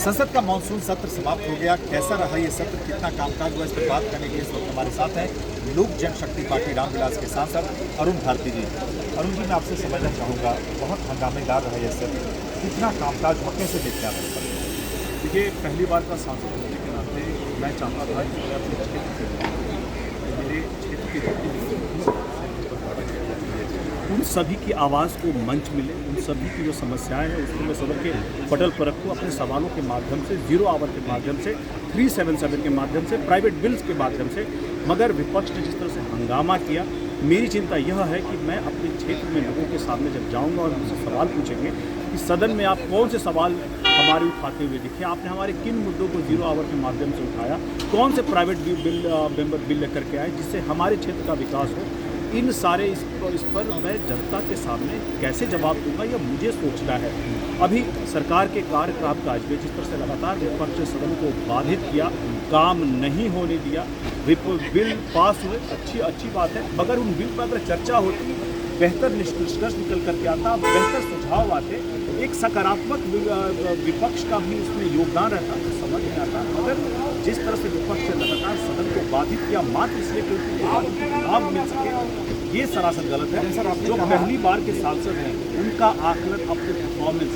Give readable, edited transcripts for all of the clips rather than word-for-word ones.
संसद का मानसून सत्र समाप्त हो गया। कैसा रहा ये सत्र, कितना कामकाज हुआ, इस पर बात करने के लिए इस वक्त हमारे साथ हैं लोक जनशक्ति पार्टी रामविलास के सांसद अरुण भारती जी। अरुण जी, मैं आपसे समझना चाहूँगा, बहुत हंगामेदार रहा यह सत्र, कितना कामकाज हुआ, कैसे देखते हैं आप? देखिए, पहली बार का सांसद होने के नाते मैं चाहता था कि मैं अपने क्षेत्र से मेरे क्षेत्र के जितने उन सभी की आवाज़ को मंच मिले, उन सभी की जो समस्याएं हैं उसको मैं सदन के पटल पर रखूँ, अपने सवालों के माध्यम से, जीरो आवर के माध्यम से, 377 के माध्यम से, प्राइवेट बिल्स के माध्यम से। मगर विपक्ष ने जिस तरह से हंगामा किया, मेरी चिंता यह है कि मैं अपने क्षेत्र में लोगों के सामने जब जाऊंगा और मुझसे सवाल पूछेंगे कि सदन में आप कौन से सवाल हमारे उठाते हुए दिखे, आपने हमारे किन मुद्दों को जीरो आवर के माध्यम से उठाया, कौन से प्राइवेट बिल लेकर के आए जिससे हमारे क्षेत्र का विकास हो, इन सारे इस पर मैं जनता के सामने कैसे जवाब दूंगा, यह मुझे सोचना है। अभी सरकार के कार्य काज में जिस तरह से लगातार विपक्ष ने सदन को बाधित किया, काम नहीं होने दिया, बिल पास हुए, अच्छी बात है, मगर उन बिल पर अगर चर्चा होती, बेहतर निष्कर्ष निकल करके आता, बेहतर सुझाव आते, एक सकारात्मक विपक्ष का भी उसमें योगदान रहता तो समझ में आता। मगर जिस तरह से विपक्ष ने लगातार सदन को बाधित किया मात्र इसलिए क्योंकि लाभ मिल सके, ये सरासर गलत है। सर, आप जो पहली बार के सांसद हैं उनका आकलन अपने परफॉर्मेंस,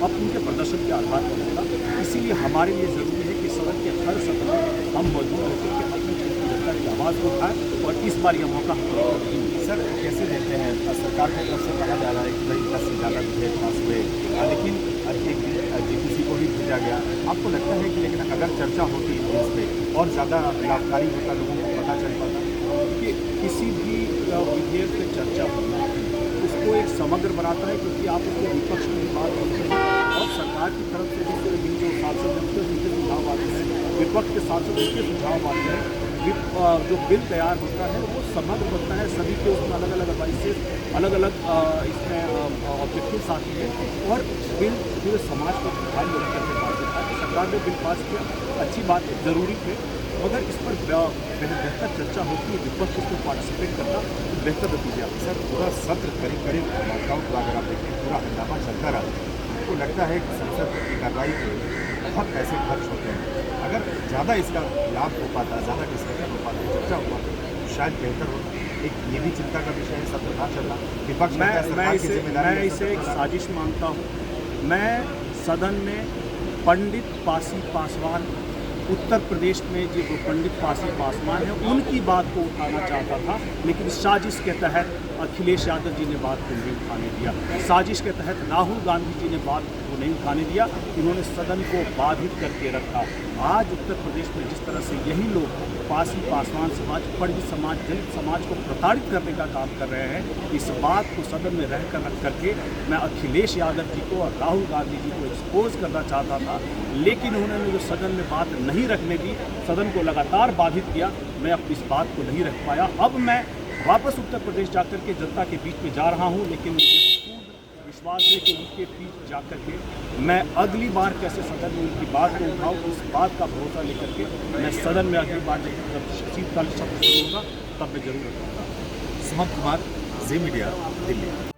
अब उनके प्रदर्शन के आधार पर होगा। इसीलिए हमारे लिए ज़रूरी है कि सदन के हर सत्र में हम मौजूद होकर के अपने क्षेत्र की जनता की आवाज़ को उठाएं, और इस बार यह मौका सर कैसे देखते हैं, सरकार की तरफ से कहा जा रहा है कि भाई 10 से ज़्यादा विधेयक पास हुए, लेकिन JPC को भी भेजा गया, आपको लगता है कि लेकिन अगर चर्चा होती है इस पर और ज़्यादा लाभकारी होता, लोगों को पता चल पाता कि किसी भी विधेयक पर चर्चा होना उसको एक समग्र बनाता है, क्योंकि आप उसके विपक्ष की बात करते हैं और सरकार की तरफ से जो सांसद उनके सुझाव आते हैं, विपक्ष के सांसद उनके सुझाव आते हैं, जो बिल तैयार होता है वो समग्र होता है, सभी के उसमें अलग अलग एडवाइसेस, अलग अलग इसमें ऑब्जेक्टिव्स आती हैं, और बिल पूरे समाज को ध्यान में करके पास होता है। सरकार ने बिल पास किया, अच्छी बात है, ज़रूरी है, मगर इस पर बेहतर चर्चा होती है, विपक्ष इसमें पार्टिसिपेट करना तो बेहतर नतीजे आता है। सर, पूरा सत्र करीब वार्ताओं को अगर आप देखें, पूरा हंगामा चलता रहा, आपको लगता है कि संसद की कार्रवाई पे बहुत पैसे खर्च होते हैं, अगर ज़्यादा इसका लाभ हो पाता, ज़्यादा डिस्कशन हो पाता, चर्चा हो पाता, तो शायद बेहतर होता। एक ये भी चिंता का विषय है, सत्र ना चलना, विपक्ष मैं इसे एक साजिश मानता हूँ। मैं सदन में पंडित पासी पासवान, उत्तर प्रदेश में जो पंडित पासी पासवान है उनकी बात को उठाना चाहता था, लेकिन साजिश के तहत अखिलेश यादव जी ने बात को नहीं उठाने दिया, साजिश के तहत राहुल गांधी जी ने बात को नहीं उठाने दिया, इन्होंने सदन को बाधित करके रखा। आज उत्तर प्रदेश में जिस तरह से यही लोग पासी पासवान समाज, पंडित समाज, दलित समाज को प्रताड़ित करने का काम कर रहे हैं, इस बात को सदन में रहकर रख करके मैं अखिलेश यादव जी को और राहुल गांधी जी को एक्सपोज करना चाहता था, लेकिन उन्होंने जो सदन में बात नहीं रखने दी, सदन को लगातार बाधित किया, मैं अपनी इस बात को नहीं रख पाया। अब मैं वापस उत्तर प्रदेश जाकर के जनता के बीच में जा रहा हूं, लेकिन मुझे पूर्ण विश्वास है कि उनके बीच जाकर के मैं अगली बार कैसे सदन में उनकी बात को उठाऊं, इस बात का भरोसा लेकर के मैं सदन में अगली बार जब शीतकालीन सत्र शुरू होगा तब मैं जरूर रखूँगा। सुमन कुमार, जी मीडिया, दिल्ली।